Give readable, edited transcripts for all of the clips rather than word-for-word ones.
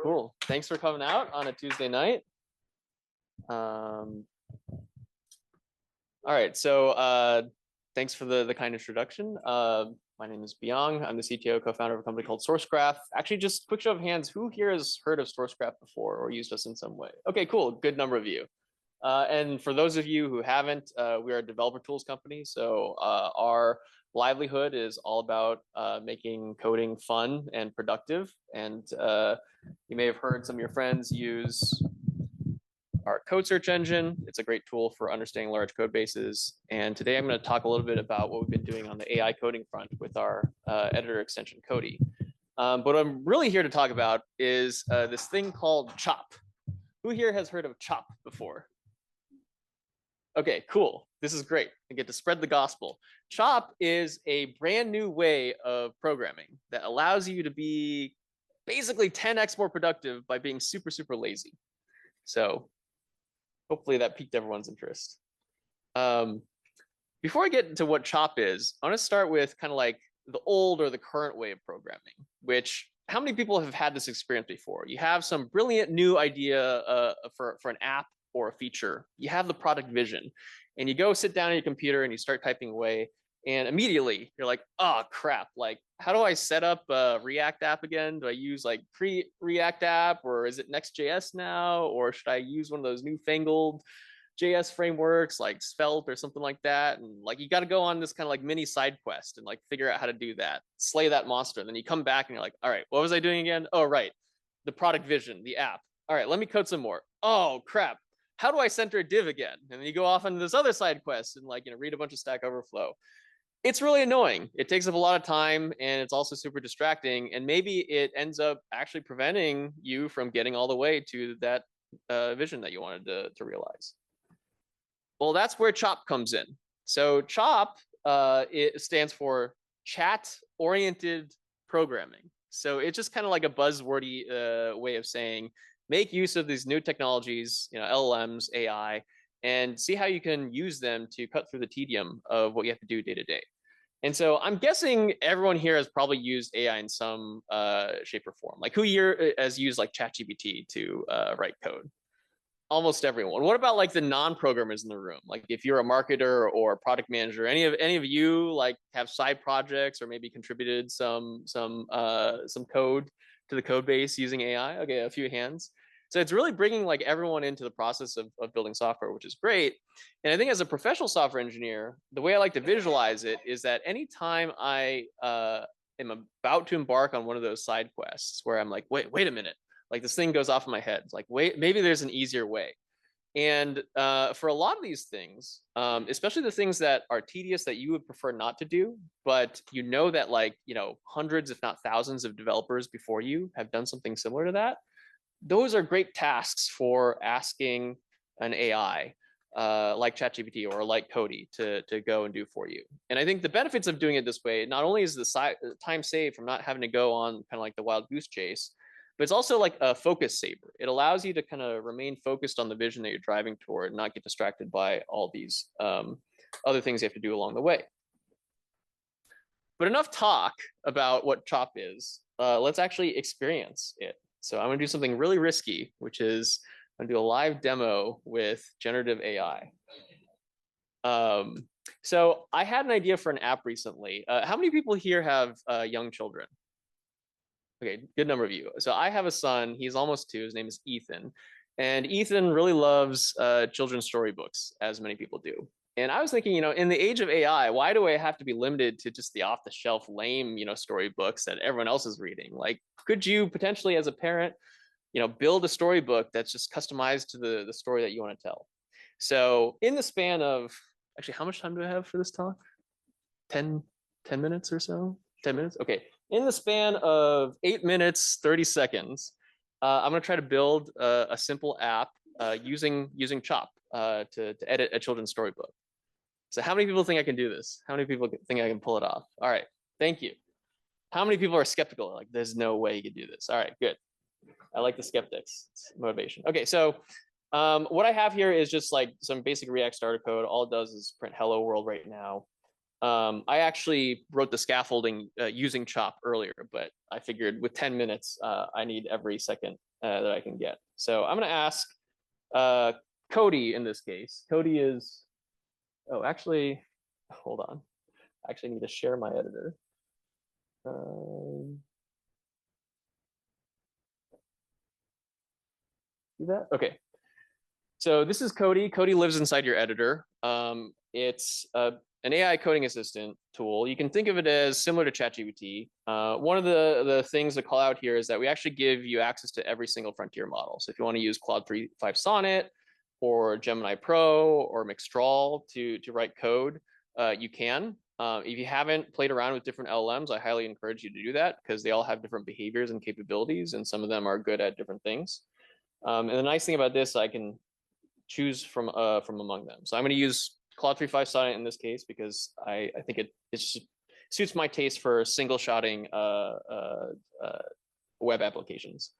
cool. Thanks for coming out on a Tuesday night. All right, so thanks for the kind introduction. My name is Beyang. I'm the CTO, co-founder of a company called Sourcegraph. Actually, just quick show of hands, who here has heard of Sourcegraph before or used us in some way? Okay, cool, good number of you. And for those of you who haven't, we are a developer tools company. So our livelihood is all about making coding fun and productive. And you may have heard some of your friends use our code search engine. It's a great tool for understanding large code bases. And today I'm going to talk a little bit about what we've been doing on the AI coding front with our editor extension, Cody. But what I'm really here to talk about is this thing called Chop. Who here has heard of Chop before? Okay, cool. This is great. I get to spread the gospel. Chop is a brand new way of programming that allows you to be basically 10x more productive by being super, super lazy. So hopefully that piqued everyone's interest. Before I get into what Chop is, I want to start with kind of like the old or the current way of programming, which how many people have had this experience before? You have some brilliant new idea for an app or a feature. You have the product vision and you go sit down on your computer and you start typing away, and immediately you're like, oh crap, like how do I set up a React app again? Do I use like pre-React app, or is it Next.js now, or should I use one of those newfangled JS frameworks like Svelte or something like that? And like you got to go on this kind of like mini side quest and like figure out how to do that, slay that monster. And then you come back and you're like, all right, what was I doing again? Oh right, the product vision, the app. All right, let me code some more. Oh crap, how do I center a div again? And then you go off on this other side quest and like, read a bunch of Stack Overflow. It's really annoying. It takes up a lot of time and it's also super distracting. And maybe it ends up actually preventing you from getting all the way to that vision that you wanted to realize. Well, that's where Chop comes in. So Chop, it stands for chat-oriented programming. So it's just kind of like a buzzwordy way of saying, make use of these new technologies, LLMs, AI, and see how you can use them to cut through the tedium of what you have to do day to day. And so I'm guessing everyone here has probably used AI in some shape or form. Like who here has used like ChatGPT to write code? Almost everyone. What about like the non-programmers in the room? Like if you're a marketer or a product manager, any of you like have side projects or maybe contributed some code to the code base using AI? Okay, a few hands. So it's really bringing like everyone into the process of building software, which is great. And I think as a professional software engineer, the way I like to visualize it is that anytime I am about to embark on one of those side quests where I'm like, wait a minute, like this thing goes off in my head. It's like, wait, maybe there's an easier way. And for a lot of these things, especially the things that are tedious that you would prefer not to do, but that like, hundreds, if not thousands of developers before you have done something similar to that, those are great tasks for asking an AI like ChatGPT or like Cody to go and do for you. And I think the benefits of doing it this way, not only is the time saved from not having to go on kind of like the wild goose chase, but it's also like a focus saver. It allows you to kind of remain focused on the vision that you're driving toward and not get distracted by all these other things you have to do along the way. But enough talk about what Chop is. Let's actually experience it. So I'm going to do something really risky, which is I'm going to do a live demo with generative AI. So I had an idea for an app recently. How many people here have young children? Okay, good number of you. So I have a son, he's almost 2, his name is Ethan. And Ethan really loves children's storybooks, as many people do. And I was thinking, in the age of AI, why do I have to be limited to just the off-the-shelf lame, storybooks that everyone else is reading? Like, could you potentially, as a parent, build a storybook that's just customized to the story that you want to tell? So in the span of, actually, how much time do I have for this talk? 10 minutes or so? 10 minutes? Okay. In the span of 8 minutes, 30 seconds, I'm going to try to build a simple app using Chop to edit a children's storybook. So how many people think I can do this? How many people think I can pull it off? All right, thank you. How many people are skeptical? Like, there's no way you can do this. All right, good. I like the skeptics. It's motivation. Okay, so what I have here is just like some basic React starter code. All it does is print hello world right now. I actually wrote the scaffolding using Chop earlier, but I figured with 10 minutes, I need every second that I can get. So I'm going to ask Cody in this case. Cody is, oh, actually, hold on. I actually need to share my editor. See that? Okay. So this is Cody. Cody lives inside your editor. It's an AI coding assistant tool. You can think of it as similar to ChatGPT. One of the things to call out here is that we actually give you access to every single frontier model. So if you want to use Claude 3.5 Sonnet or Gemini Pro or Mixtral to write code, you can. If you haven't played around with different LLMs, I highly encourage you to do that because they all have different behaviors and capabilities, and some of them are good at different things. And the nice thing about this, I can choose from among them. So I'm going to use Claude 3.5 Sonnet in this case because I think it suits my taste for single shotting web applications.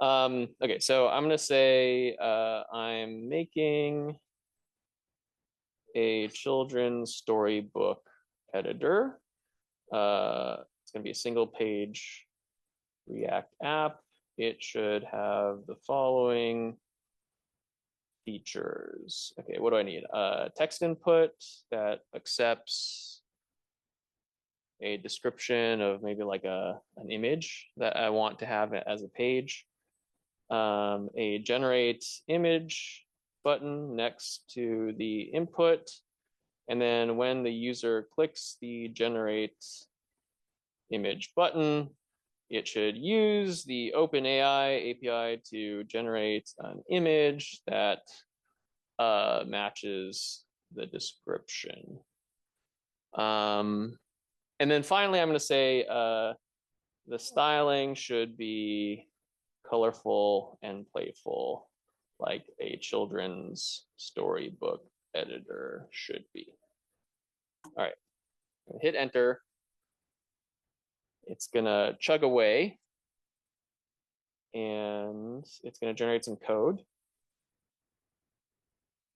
Okay, so I'm going to say I'm making a children's storybook editor. It's going to be a single page React app. It should have the following features. Okay, what do I need? Text input that accepts a description of maybe like an image that I want to have as a page. A generate image button next to the input. And then when the user clicks the generate image button, it should use the OpenAI API to generate an image that matches the description. And then finally, I'm going to say the styling should be colorful and playful, like a children's storybook editor should be. All right, hit enter. It's going to chug away, and it's going to generate some code.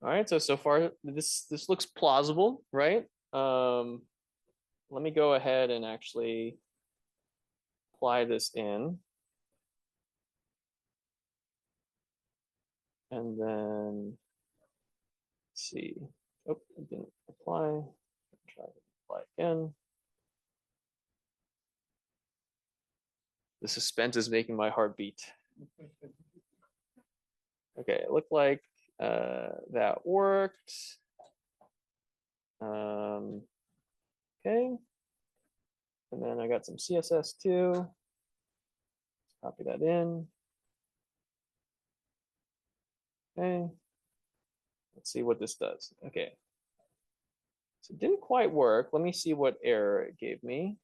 All right, so far this looks plausible, right? Let me go ahead and actually apply this in. And then let's see. Oh, it didn't apply. Try to apply again. The suspense is making my heart beat. Okay, it looked like that worked. Okay. And then I got some CSS too. Copy that in. Okay. Let's see what this does. Okay. So it didn't quite work. Let me see what error it gave me.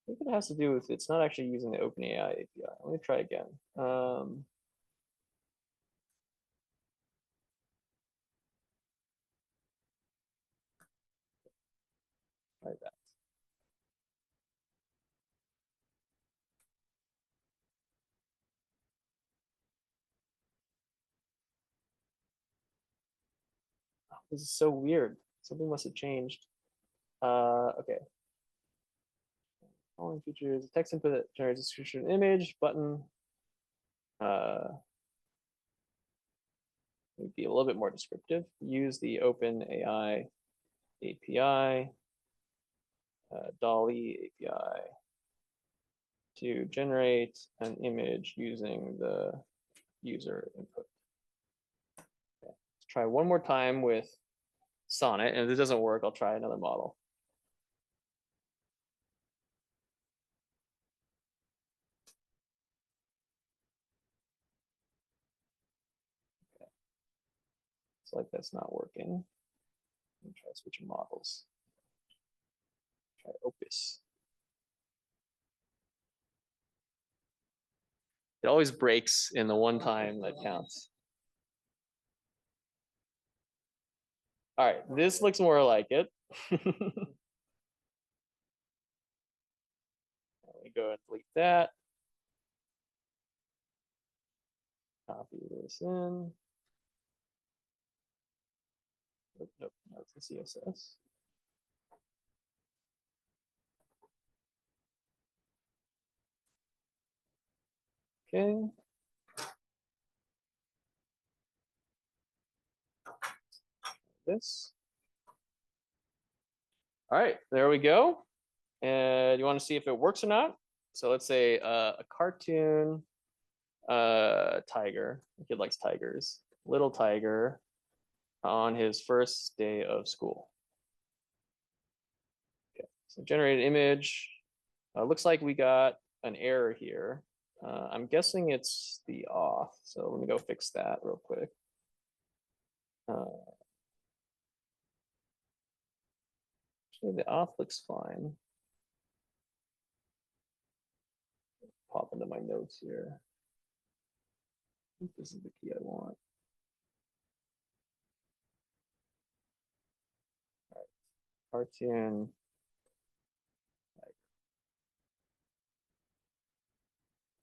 I think it has to do with it's not actually using the OpenAI API. Let me try again. Try that. Oh, this is so weird. Something must have changed. Okay. Following features: text input that generates a description image button. Be a little bit more descriptive. Use the OpenAI API, DALL-E API to generate an image using the user input. Okay. Let's try one more time with Sonnet, and if this doesn't work, I'll try another model. Okay. It's like that's not working. Let me try switching models. Try Opus. It always breaks in the one time that counts. All right, this looks more like it. Let me go and delete that. Copy this in. to CSS. Okay. This. All right, there we go. And you want to see if it works or not? So let's say a cartoon tiger. The kid likes tigers. Little tiger on his first day of school. Okay, so generated image. Looks like we got an error here. I'm guessing it's the auth. So let me go fix that real quick. Actually, the auth looks fine. Pop into my notes here. I think this is the key I want. All right. Cartoon.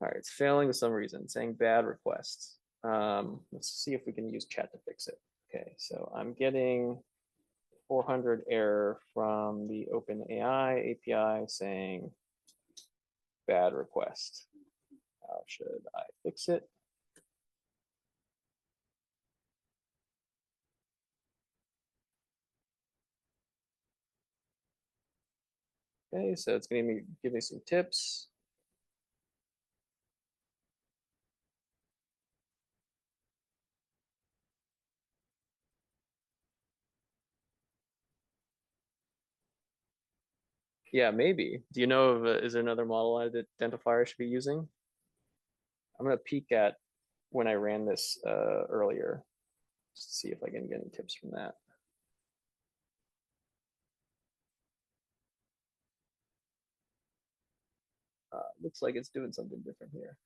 All right, it's failing for some reason, saying bad requests. Let's see if we can use chat to fix it. Okay, so I'm getting 400 error from the OpenAI API saying bad request. How should I fix it? Okay, so it's going to give me some tips. Yeah, maybe. Do you know of, is there another model identifier I should be using? I'm going to peek at when I ran this earlier, just to see if I can get any tips from that. Looks like it's doing something different here.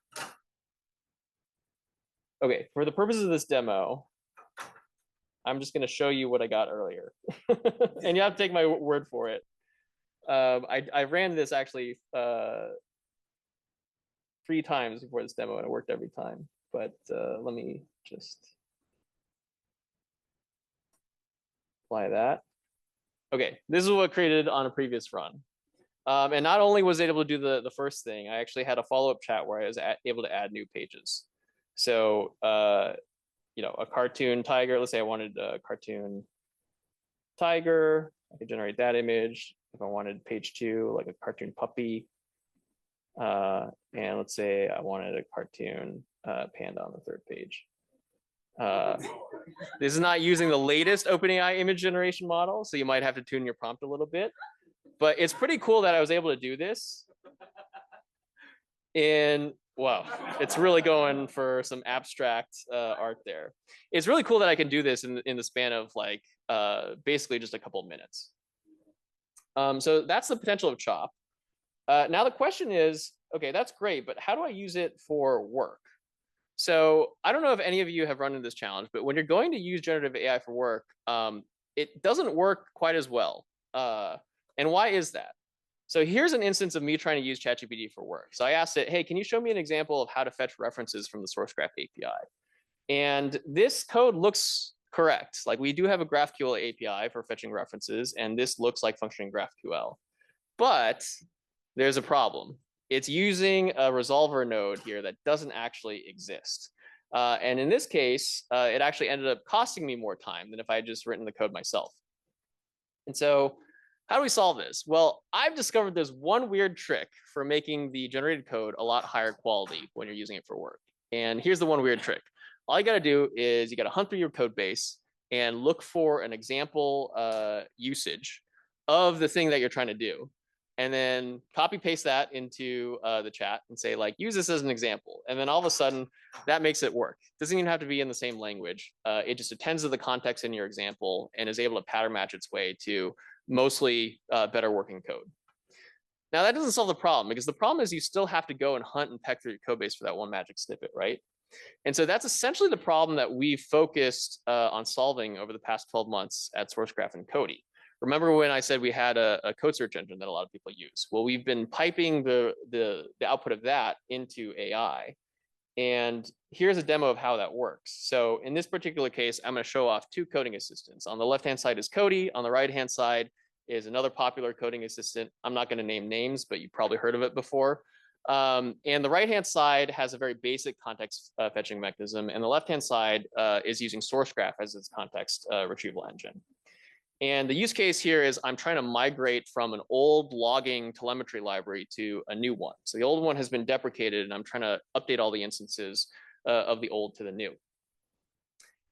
Okay, for the purposes of this demo, I'm just going to show you what I got earlier. And you have to take my word for it. I ran this actually 3 times before this demo, and it worked every time. But let me just apply that. Okay, this is what created on a previous run. And not only was I able to do the first thing, I actually had a follow-up chat where I was able to add new pages. So, you know, a cartoon tiger, let's say I wanted a cartoon tiger, I could generate that image. If I wanted page 2, like a cartoon puppy, and let's say I wanted a cartoon panda on the 3rd page. This is not using the latest OpenAI image generation model, so you might have to tune your prompt a little bit. But it's pretty cool that I was able to do this. Wow, it's really going for some abstract art there. It's really cool that I can do this in the span of like basically just a couple of minutes. So that's the potential of Chop. Now the question is, okay, that's great, but how do I use it for work? So I don't know if any of you have run into this challenge, but when you're going to use generative AI for work, it doesn't work quite as well. And why is that? So here's an instance of me trying to use ChatGPT for work. So I asked it, hey, can you show me an example of how to fetch references from the Sourcegraph API? And this code looks correct. Like we do have a GraphQL API for fetching references, and this looks like functioning GraphQL. But there's a problem. It's using a resolver node here that doesn't actually exist. And in this case, it actually ended up costing me more time than if I had just written the code myself. And so how do we solve this? Well, I've discovered there's one weird trick for making the generated code a lot higher quality when you're using it for work. And here's the one weird trick. All you got to do is you got to hunt through your code base and look for an example usage of the thing that you're trying to do. And then copy paste that into the chat and say like, use this as an example. And then all of a sudden that makes it work. Doesn't even have to be in the same language. It just attends to the context in your example and is able to pattern match its way to mostly better working code. Now that doesn't solve the problem, because the problem is you still have to go and hunt and peck through your code base for that one magic snippet, right? And so that's essentially the problem that we've focused on solving over the past 12 months at Sourcegraph and Cody. Remember when I said we had a code search engine that a lot of people use? Well, we've been piping the output of that into AI. And here's a demo of how that works. So in this particular case, I'm going to show off two coding assistants. On the left-hand side is Cody. On the right-hand side is another popular coding assistant. I'm not going to name names, but you've probably heard of it before. And the right-hand side has a very basic context fetching mechanism, and the left-hand side is using Sourcegraph as its context retrieval engine. And the use case here is I'm trying to migrate from an old logging telemetry library to a new one. So the old one has been deprecated, and I'm trying to update all the instances of the old to the new.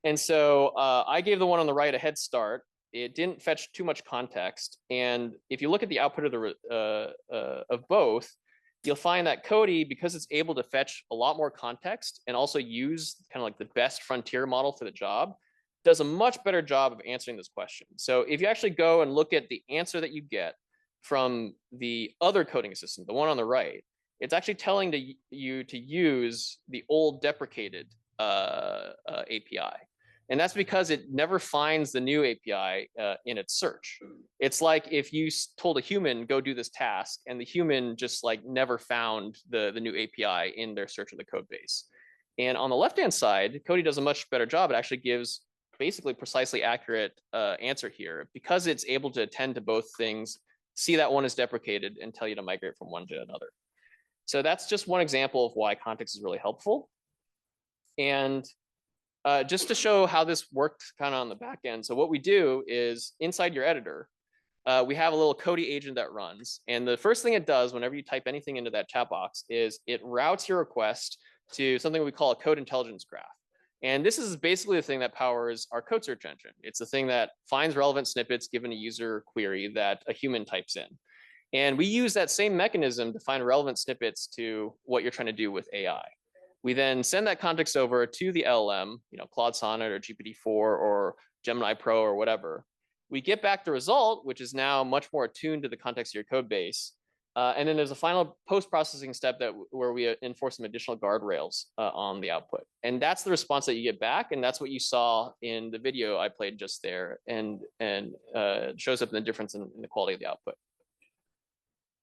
And so I gave the one on the right a head start. It didn't fetch too much context. And if you look at the output of both, you'll find that Cody, because it's able to fetch a lot more context and also use kind of like the best frontier model for the job, does a much better job of answering this question. So if you actually go and look at the answer that you get from the other coding assistant, the one on the right, it's actually telling you to use the old deprecated API. And that's because it never finds the new API in its search. It's like if you told a human, go do this task, and the human just like never found the new API in their search of the code base. And on the left-hand side, Cody does a much better job. It actually gives basically precisely accurate answer here because it's able to attend to both things, see that one is deprecated, and tell you to migrate from one to another. So that's just one example of why context is really helpful. And just to show how this worked kind of on the back end. So what we do is inside your editor, we have a little Cody agent that runs. And the first thing it does whenever you type anything into that chat box is it routes your request to something we call a code intelligence graph. And this is basically the thing that powers our code search engine. It's the thing that finds relevant snippets given a user query that a human types in. And we use that same mechanism to find relevant snippets to what you're trying to do with AI. We then send that context over to the LLM, Claude Sonnet or GPT-4 or Gemini Pro or whatever. We get back the result, which is now much more attuned to the context of your code base. And then there's a final post-processing step where we enforce some additional guardrails on the output. And that's the response that you get back. And that's what you saw in the video I played just there, and shows up in the difference in the quality of the output.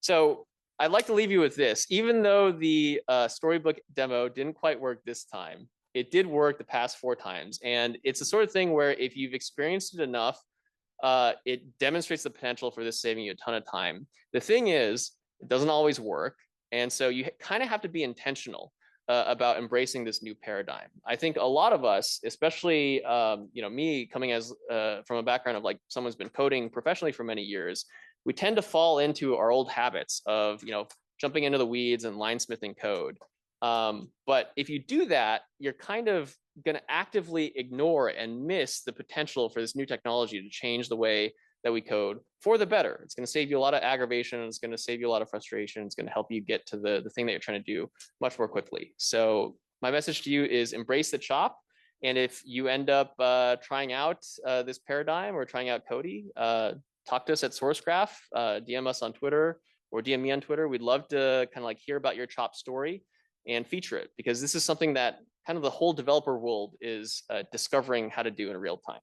So I'd like to leave you with this. Even though the storybook demo didn't quite work this time, it did work the past 4 times. And it's the sort of thing where if you've experienced it enough, it demonstrates the potential for this saving you a ton of time. The thing is, it doesn't always work. And so you kind of have to be intentional about embracing this new paradigm. I think a lot of us, especially me coming as from a background of like someone's been coding professionally for many years, we tend to fall into our old habits of jumping into the weeds and line smithing code. But if you do that, you're kind of going to actively ignore and miss the potential for this new technology to change the way that we code for the better. It's going to save you a lot of aggravation. It's going to save you a lot of frustration. It's going to help you get to the thing that you're trying to do much more quickly. So my message to you is embrace the chop. And if you end up trying out this paradigm or trying out Cody, talk to us at Sourcegraph, DM us on Twitter or DM me on Twitter. We'd love to kind of like hear about your chop story and feature it, because this is something that kind of the whole developer world is discovering how to do in real time.